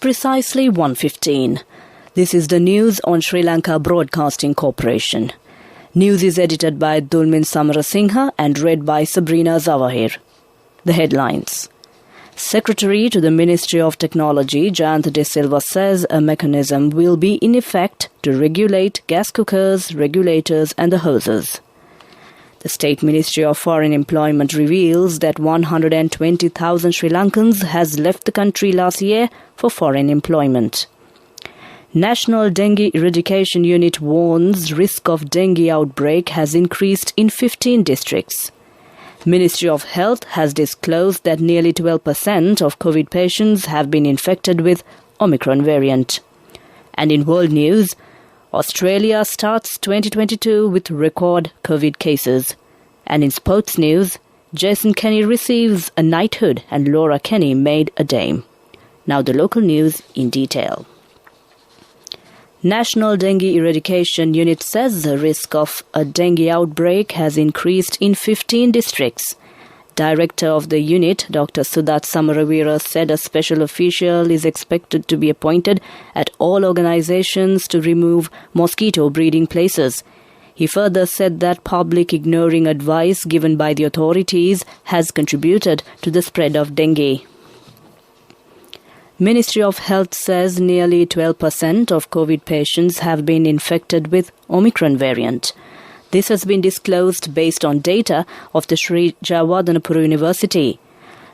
precisely 1:15. This is the news on Sri Lanka Broadcasting Corporation. News is edited by Dulmin Samarasinghe and read by Sabrina Zawahir. The headlines. Secretary to the Ministry of Technology, Jayantha De Silva, says a mechanism will be in effect to regulate gas cookers, regulators and the hoses. The State Ministry of Foreign Employment reveals that 120,000 Sri Lankans has left the country last year for foreign employment. National Dengue Eradication Unit warns risk of dengue outbreak has increased in 15 districts. Ministry of Health has disclosed that nearly 12% of COVID patients have been infected with Omicron variant. And in world news, Australia starts 2022 with record COVID cases. And in sports news, Jason Kenny receives a knighthood and Laura Kenny made a dame. Now the local news in detail. National Dengue Eradication Unit says the risk of a dengue outbreak has increased in 15 districts. Director of the unit, Dr. Sudat Samaravira, said a special official is expected to be appointed at all organizations to remove mosquito breeding places. He further said that public ignoring advice given by the authorities has contributed to the spread of dengue. Ministry of Health says nearly 12% of COVID patients have been infected with Omicron variant. This has been disclosed based on data of the Sri Jayawardenepura University.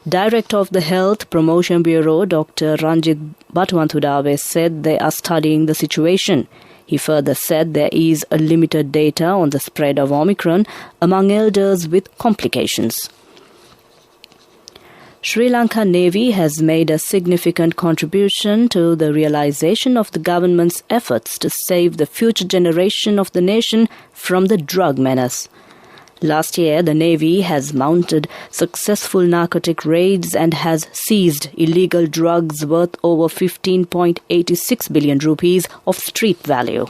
Director of the Health Promotion Bureau, Dr. Ranjit Batuantudave, said they are studying the situation. He further said there is a limited data on the spread of Omicron among elders with complications. Sri Lanka Navy has made a significant contribution to the realization of the government's efforts to save the future generation of the nation from the drug menace. Last year, the Navy has mounted successful narcotic raids and has seized illegal drugs worth over 15.86 billion rupees of street value.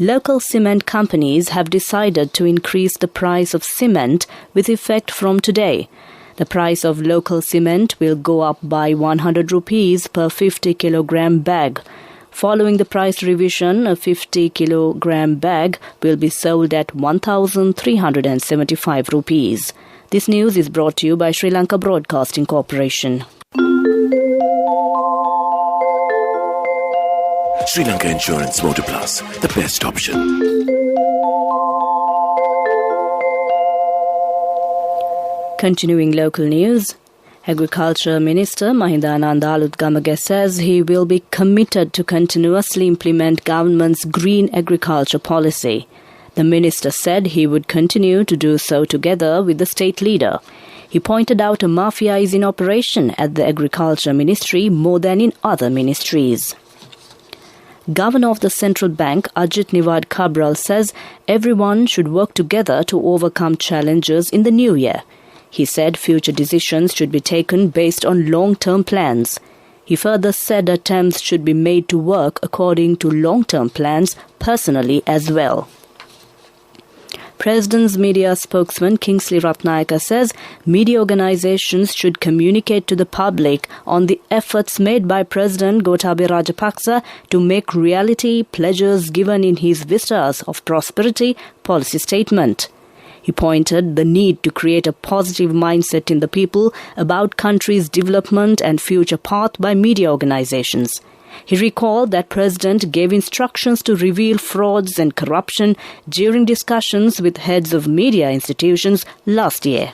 Local cement companies have decided to increase the price of cement with effect from today. The price of local cement will go up by 100 rupees per 50 kilogram bag. Following the price revision, a 50 kilogram bag will be sold at 1,375 rupees. This news is brought to you by Sri Lanka Broadcasting Corporation. Sri Lanka Insurance Motor Plus, the best option. Continuing local news, Agriculture Minister Mahindananda Alutgamage says he will be committed to continuously implement government's green agriculture policy. The minister said he would continue to do so together with the state leader. He pointed out a mafia is in operation at the Agriculture Ministry more than in other ministries. Governor of the Central Bank, Ajit Niwad Cabral, says everyone should work together to overcome challenges in the new year. He said future decisions should be taken based on long-term plans. He further said attempts should be made to work according to long-term plans personally as well. President's media spokesman Kingsley Ratnayaka says media organizations should communicate to the public on the efforts made by President Gotabaya Rajapaksa to make reality pledges given in his Vistas of Prosperity policy statement. He pointed the need to create a positive mindset in the people about country's development and future path by media organizations. He recalled that President gave instructions to reveal frauds and corruption during discussions with heads of media institutions last year.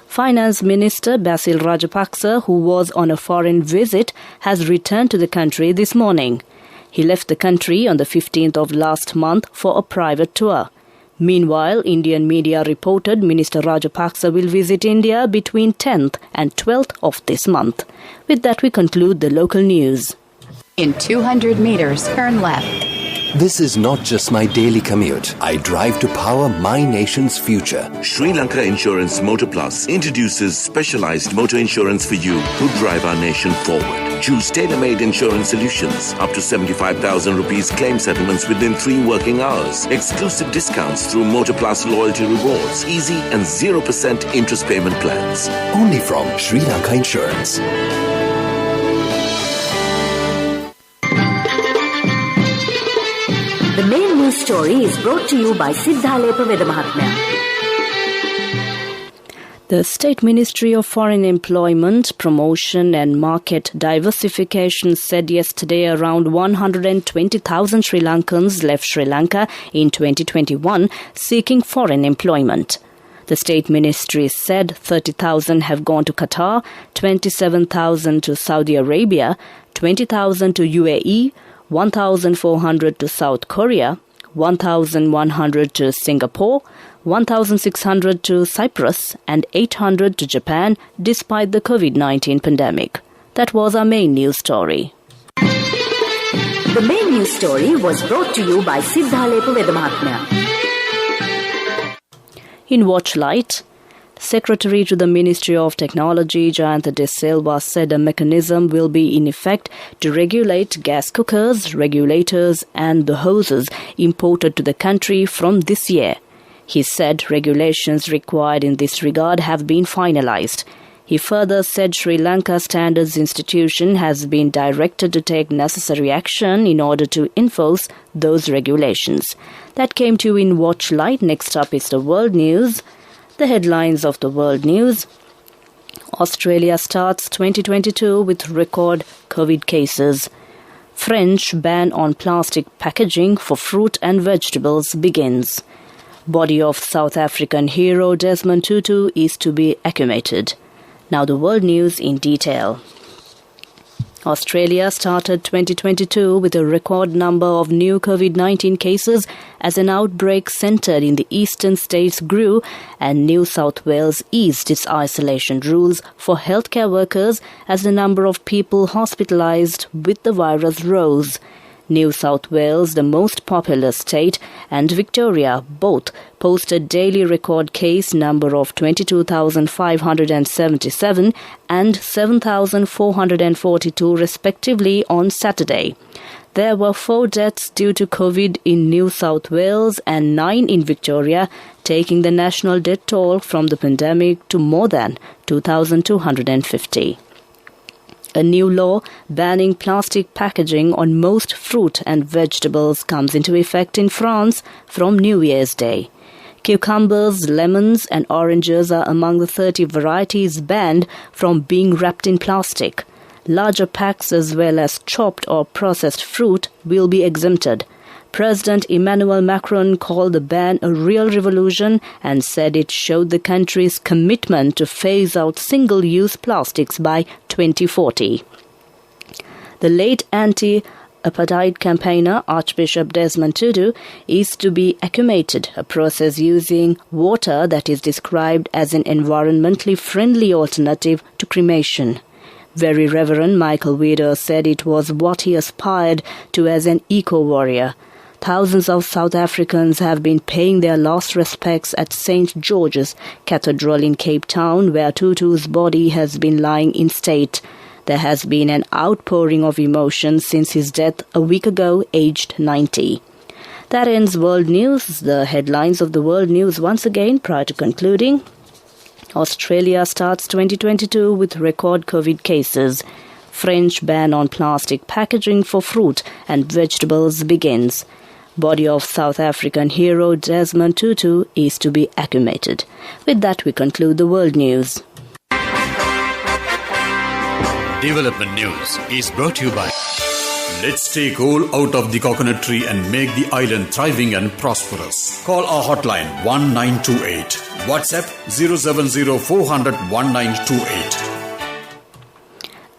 Finance Minister Basil Rajapaksa, who was on a foreign visit, has returned to the country this morning. He left the country on the 15th of last month for a private tour. Meanwhile, Indian media reported Minister Rajapaksa will visit India between 10th and 12th of this month. With that, we conclude the local news. In 200 meters, turn left. This is not just my daily commute. I drive to power my nation's future. Sri Lanka Insurance Motor Plus introduces specialized motor insurance for you who drive our nation forward. Choose tailor-made insurance solutions, up to 75,000 rupees claim settlements within 3 working hours, exclusive discounts through Motor Plus loyalty rewards, easy and 0% interest payment plans. Only from Sri Lanka Insurance. story is brought to you by Siddhalepa Vedamahatmya. The State Ministry of Foreign Employment, Promotion and Market Diversification said yesterday around 120,000 Sri Lankans left Sri Lanka in 2021 seeking foreign employment. The State Ministry said 30,000 have gone to Qatar, 27,000 to Saudi Arabia, 20,000 to UAE, 1,400 to South Korea, 1,100 to Singapore, 1,600 to Cyprus and 800 to Japan despite the COVID-19 pandemic. That was our main news story. The main news story was brought to you by Siddhalepa Vedamahatmya. In Watchlight, Secretary to the Ministry of Technology, Jayantha De Silva, said a mechanism will be in effect to regulate gas cookers, regulators and the hoses imported to the country from this year. He said regulations required in this regard have been finalized. He further said Sri Lanka Standards Institution has been directed to take necessary action in order to enforce those regulations. That came to you in Watchlight. Next up is the World News. The headlines of the World News. Australia starts 2022 with record COVID cases. French ban on plastic packaging for fruit and vegetables begins. Body of South African hero Desmond Tutu is to be exhumated. Now the World News in detail. Australia started 2022 with a record number of new COVID-19 cases as an outbreak centred in the eastern states grew and New South Wales eased its isolation rules for healthcare workers as the number of people hospitalised with the virus rose. New South Wales, the most populous state, and Victoria both posted daily record case number of 22,577 and 7,442 respectively on Saturday. There were 4 deaths due to COVID in New South Wales and 9 in Victoria, taking the national death toll from the pandemic to more than 2,250. A new law banning plastic packaging on most fruit and vegetables comes into effect in France from New Year's Day. Cucumbers, lemons and oranges are among the 30 varieties banned from being wrapped in plastic. Larger packs as well as chopped or processed fruit will be exempted. President Emmanuel Macron called the ban a real revolution and said it showed the country's commitment to phase out single-use plastics by 2040. The late anti-apartheid campaigner Archbishop Desmond Tutu is to be exhumated, a process using water that is described as an environmentally friendly alternative to cremation. Very Reverend Michael Weeder said it was what he aspired to as an eco-warrior. Thousands of South Africans have been paying their last respects at St. George's Cathedral in Cape Town, where Tutu's body has been lying in state. There has been an outpouring of emotion since his death a week ago, aged 90. That ends World News. The headlines of the World News once again prior to concluding. Australia starts 2022 with record COVID cases. French ban on plastic packaging for fruit and vegetables begins. Body of South African hero Desmond Tutu is to be exhumated. With that, we conclude the World News. Development News is brought to you by Let's take coal out of the coconut tree and make the island thriving and prosperous. Call our hotline 1928. WhatsApp 070 400 1928.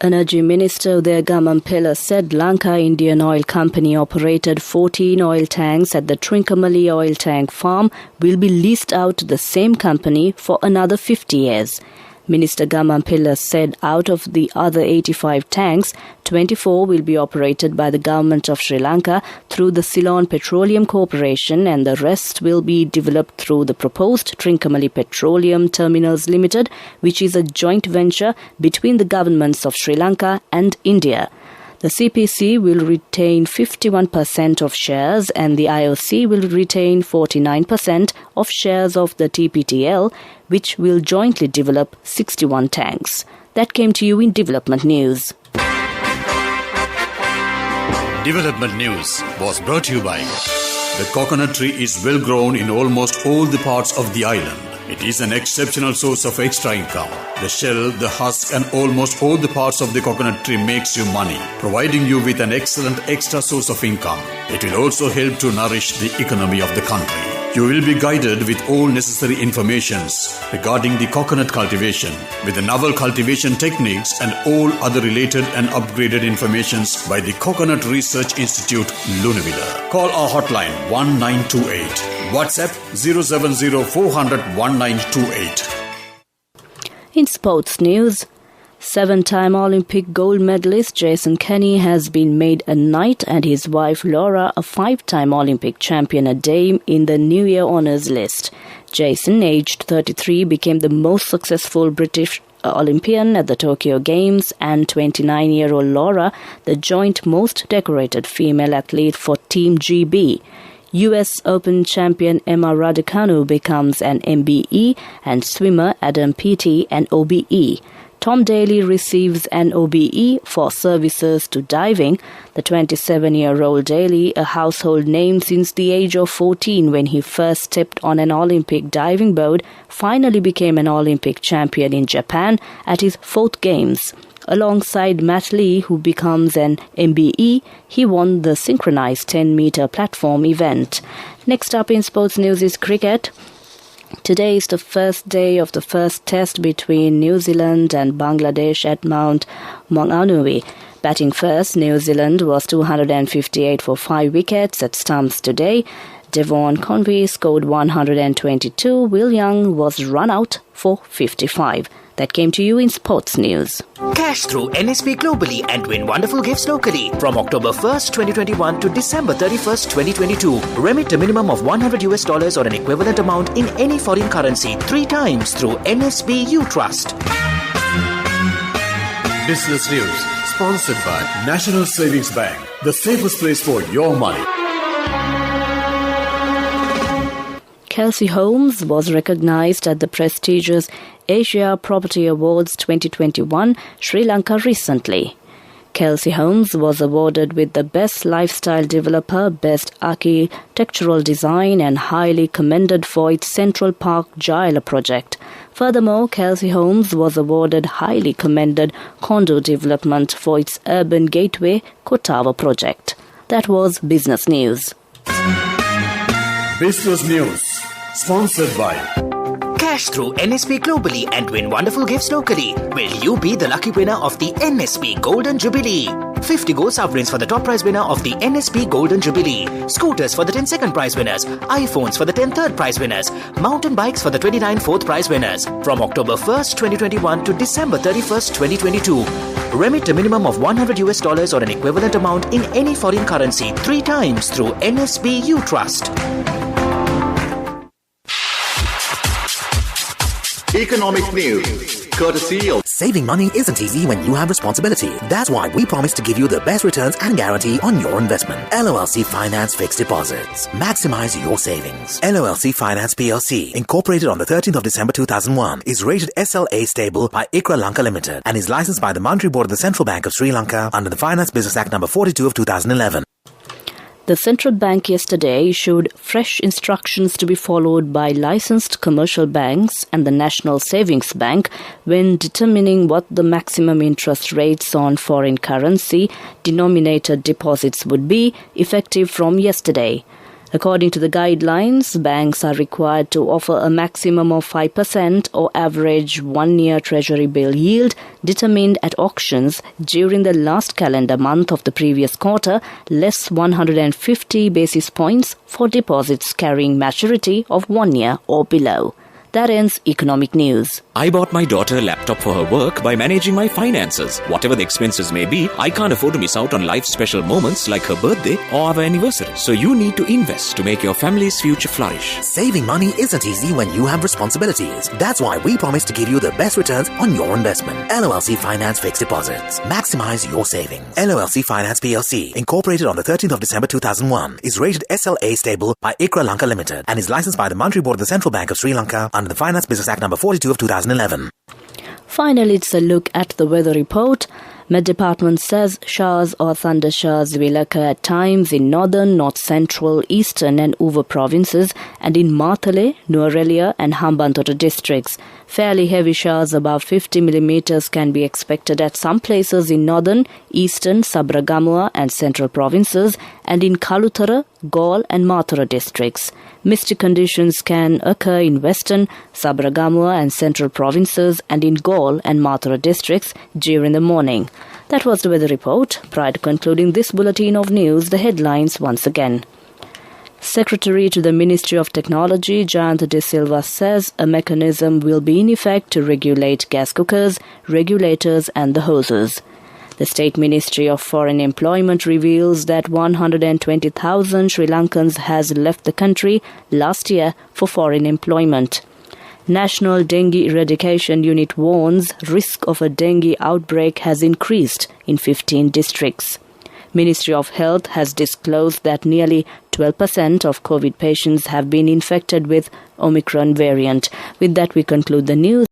Energy Minister Udaya Gamampilla said Lanka Indian Oil Company operated 14 oil tanks at the Trincomalee oil tank farm will be leased out to the same company for another 50 years. Minister Gamampilla said out of the other 85 tanks, 24 will be operated by the Government of Sri Lanka through the Ceylon Petroleum Corporation and the rest will be developed through the proposed Trincomalee Petroleum Terminals Limited, which is a joint venture between the governments of Sri Lanka and India. The CPC will retain 51% of shares and the IOC will retain 49% of shares of the TPTL, which will jointly develop 61 tanks. That came to you in Development News. Development News was brought to you by The coconut tree is well grown in almost all the parts of the island. It is an exceptional source of extra income. The shell, the husk and almost all the parts of the coconut tree makes you money, providing you with an excellent extra source of income. It will also help to nourish the economy of the country. You will be guided with all necessary informations regarding the coconut cultivation, with the novel cultivation techniques and all other related and upgraded informations by the Coconut Research Institute, Lunavilla. Call our hotline 1928. WhatsApp 070 400 1928. In sports news, 7-time Olympic gold medalist Jason Kenney has been made a knight and his wife Laura a 5-time Olympic champion a dame in the New Year honours list. Jason, aged 33, became the most successful British Olympian at the Tokyo Games, and 29-year-old Laura, the joint most decorated female athlete for Team GB. US Open champion Emma Raducanu becomes an MBE and swimmer Adam Peaty an OBE. Tom Daly receives an OBE for services to diving. The 27-year-old Daly, a household name since the age of 14 when he first stepped on an Olympic diving boat, finally became an Olympic champion in Japan at his 4th Games. Alongside Matt Lee, who becomes an MBE, he won the synchronized 10-meter platform event. Next up in sports news is cricket. Today is the first day of the first test between New Zealand and Bangladesh at Mount Maunganui. Batting first, New Zealand was 258 for 5 wickets at stumps today. Devon Conway scored 122. Will Young was run out for 55. That came to you in sports news. Cash through NSP globally and win wonderful gifts locally. From October 1st, 2021 to December 31st, 2022. Remit a minimum of $100 or an equivalent amount in any foreign currency 3 times through NSB U Trust. Business news sponsored by National Savings Bank, the safest place for your money. Kelsey Holmes was recognized at the prestigious Asia Property Awards 2021 Sri Lanka recently. Kelsey Holmes was awarded with the Best Lifestyle Developer, Best Architectural Design and highly commended for its Central Park Jaila project. Furthermore, Kelsey Holmes was awarded highly commended condo development for its Urban Gateway Kotawa project. That was Business News. Business news sponsored by Cash through NSP globally and win wonderful gifts locally. Will you be the lucky winner of the NSP Golden Jubilee? 50 gold sovereigns for the top prize winner of the NSP Golden Jubilee. Scooters for the 10 second prize winners. iPhones for the 10 third prize winners. Mountain bikes for the 29 fourth prize winners. From October 1st, 2021 to December 31st, 2022. Remit a minimum of $100 or an equivalent amount in any foreign currency 3 times through NSB U Trust. Economic news, courtesy of Saving money isn't easy when you have responsibility. That's why we promise to give you the best returns and guarantee on your investment. LOLC Finance Fixed Deposits. Maximize your savings. LOLC Finance PLC, incorporated on the 13th of December 2001, is rated SLA stable by ICRA Lanka Limited and is licensed by the Monetary Board of the Central Bank of Sri Lanka under the Finance Business Act No. 42 of 2011. The central bank yesterday issued fresh instructions to be followed by licensed commercial banks and the National Savings Bank when determining what the maximum interest rates on foreign currency denominated deposits would be, effective from yesterday. According to the guidelines, banks are required to offer a maximum of 5% or average 1-year Treasury bill yield determined at auctions during the last calendar month of the previous quarter, less 150 basis points for deposits carrying maturity of 1 year or below. That ends Economic News. I bought my daughter a laptop for her work by managing my finances. Whatever the expenses may be, I can't afford to miss out on life's special moments like her birthday or our anniversary. So you need to invest to make your family's future flourish. Saving money isn't easy when you have responsibilities. That's why we promise to give you the best returns on your investment. LOLC Finance Fixed Deposits. Maximize your savings. LOLC Finance PLC, incorporated on the 13th of December 2001, is rated SLA stable by ICRA Lanka Limited and is licensed by the Monetary Board of the Central Bank of Sri Lanka under the Finance Business Act No. 42 of 2011. Finally, it's a look at the weather report. Met Department says showers or thunder showers will occur at times in northern, north central, eastern and Uva provinces and in Marthale, Nuwara and Hambantota districts. Fairly heavy showers above 50 millimeters can be expected at some places in northern, eastern, Sabragamua and central provinces and in Kalutara, Gaul and Mathura districts. Misty conditions can occur in western, Sabragamua and central provinces and in Gaul and Mathura districts during the morning. That was the weather report. Prior to concluding this bulletin of news, the headlines once again. Secretary to the Ministry of Technology, Jayantha De Silva, says a mechanism will be in effect to regulate gas cookers, regulators and the hoses. The State Ministry of Foreign Employment reveals that 120,000 Sri Lankans has left the country last year for foreign employment. National Dengue Eradication Unit warns risk of a dengue outbreak has increased in 15 districts. Ministry of Health has disclosed that nearly 12% of COVID patients have been infected with Omicron variant. With that, we conclude the news.